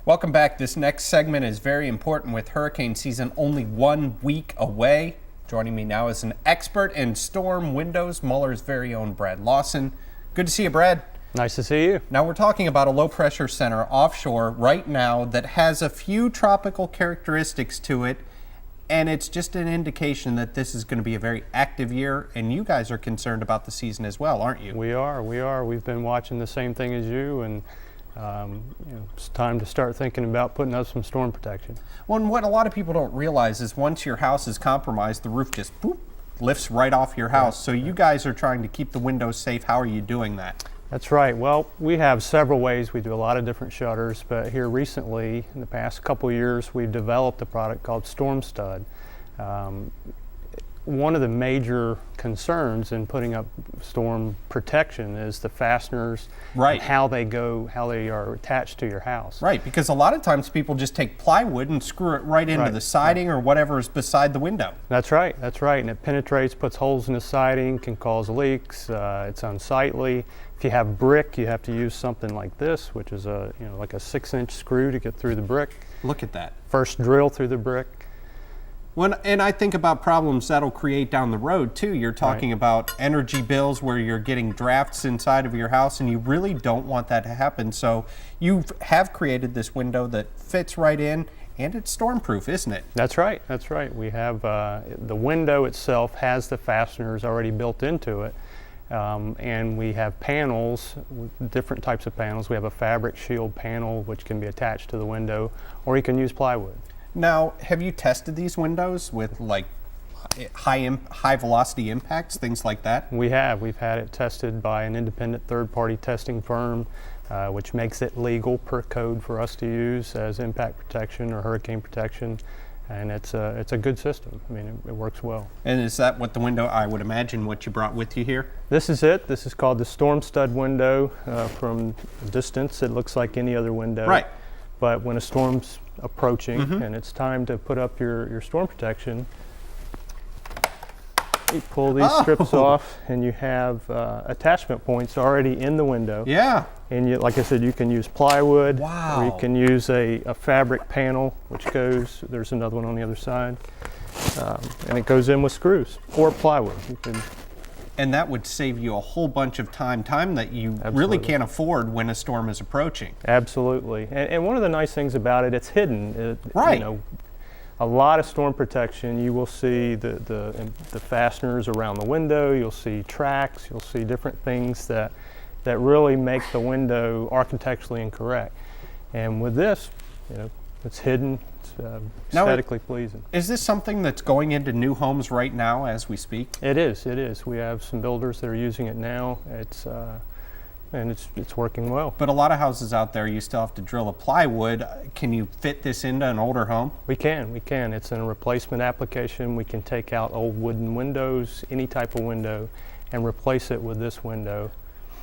Welcome back. This next segment is very important with hurricane season only 1 week away. Joining me now is an expert in storm windows, Muhler's very own Brad Lawson. Good to see you, Brad. Nice to see you. Now we're talking about a low pressure center offshore right now that has a few tropical characteristics to it, and it's just an indication that this is going to be a very active year, and you guys are concerned about the season as well, aren't you? We are. We've been watching the same thing as you, and it's time to start thinking about putting up some storm protection. Well, and what a lot of people don't realize is once your house is compromised, the roof just lifts right off your house. So you guys are trying to keep the windows safe. How are you doing that? That's right. Well, we have several ways. We do a lot of different shutters, but here recently, in the past couple years, we've developed a product called Storm Stud. One of the major concerns in putting up storm protection is the fasteners, right, and how they are attached to your house. Right, because a lot of times people just take plywood and screw it right into the siding or whatever is beside the window. That's right, and it penetrates, puts holes in the siding, can cause leaks, it's unsightly. If you have brick, you have to use something like this, which is like a 6-inch screw to get through the brick. Look at that. First drill through the brick. And I think about problems that'll create down the road too. You're talking about energy bills where you're getting drafts inside of your house, and you really don't want that to happen. So you have created this window that fits right in, and it's stormproof, isn't it? That's right. We have the window itself has the fasteners already built into it, and we have panels, different types of panels. We have a fabric shield panel which can be attached to the window, or you can use plywood. Now, have you tested these windows with like high velocity impacts, things like that? We have. We've had it tested by an independent third-party testing firm, which makes it legal per code for us to use as impact protection or hurricane protection, and it's a good system. I mean, it works well. And is that what the window, I would imagine, what you brought with you here? This is it. This is called the Storm Stud window. From a distance, it looks like any other window. Right. But when a storm's approaching and it's time to put up your storm protection, you pull these strips off, and you have attachment points already in the window. Yeah. And like I said, you can use plywood. Wow. Or you can use a fabric panel, which goes, there's another one on the other side, and it goes in with screws or plywood. And that would save you a whole bunch of time that you really can't afford when a storm is approaching. Absolutely. And one of the nice things about it, it's hidden. Right. A lot of storm protection, you will see the fasteners around the window, you'll see tracks, you'll see different things that really make the window architecturally incorrect. And with this, it's hidden, it's aesthetically pleasing. Is this something that's going into new homes right now as we speak? It is. We have some builders that are using it now. And it's working well. But a lot of houses out there, you still have to drill a plywood. Can you fit this into an older home? We can. It's in a replacement application. We can take out old wooden windows, any type of window, and replace it with this window.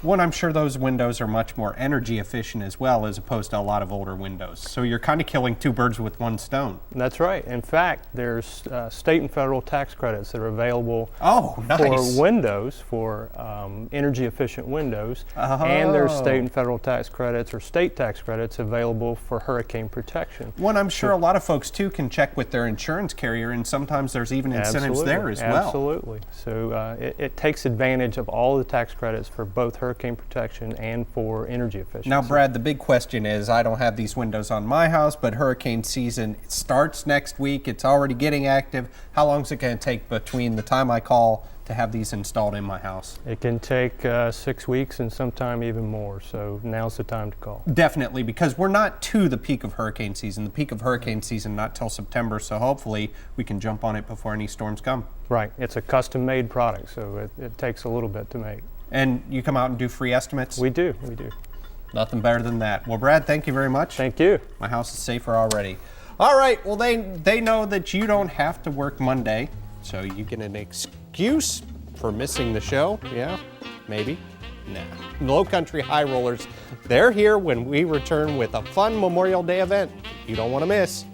Well, I'm sure those windows are much more energy efficient as well, as opposed to a lot of older windows. So you're kind of killing two birds with one stone. That's right. In fact, there's state and federal tax credits that are available for windows, for energy efficient windows. And there's state and federal tax credits or state tax credits available for hurricane protection. Well, I'm sure a lot of folks too can check with their insurance carrier, and sometimes there's even incentives there as well. Absolutely. So it takes advantage of all the tax credits for both hurricane protection and for energy efficiency. Now, Brad, the big question is, I don't have these windows on my house, but hurricane season starts next week. It's already getting active. How long is it going to take between the time I call to have these installed in my house? It can take 6 weeks and sometime even more, so now's the time to call. Definitely, because we're not to the peak of hurricane season. The peak of hurricane season not till September, so hopefully we can jump on it before any storms come. Right. It's a custom-made product, so it takes a little bit to make. And you come out and do free estimates? We do. Nothing better than that. Well, Brad, thank you very much. Thank you. My house is safer already. All right, well, they know that you don't have to work Monday, so you get an excuse for missing the show. Yeah, maybe. Nah. Low Country High Rollers, they're here when we return with a fun Memorial Day event you don't want to miss.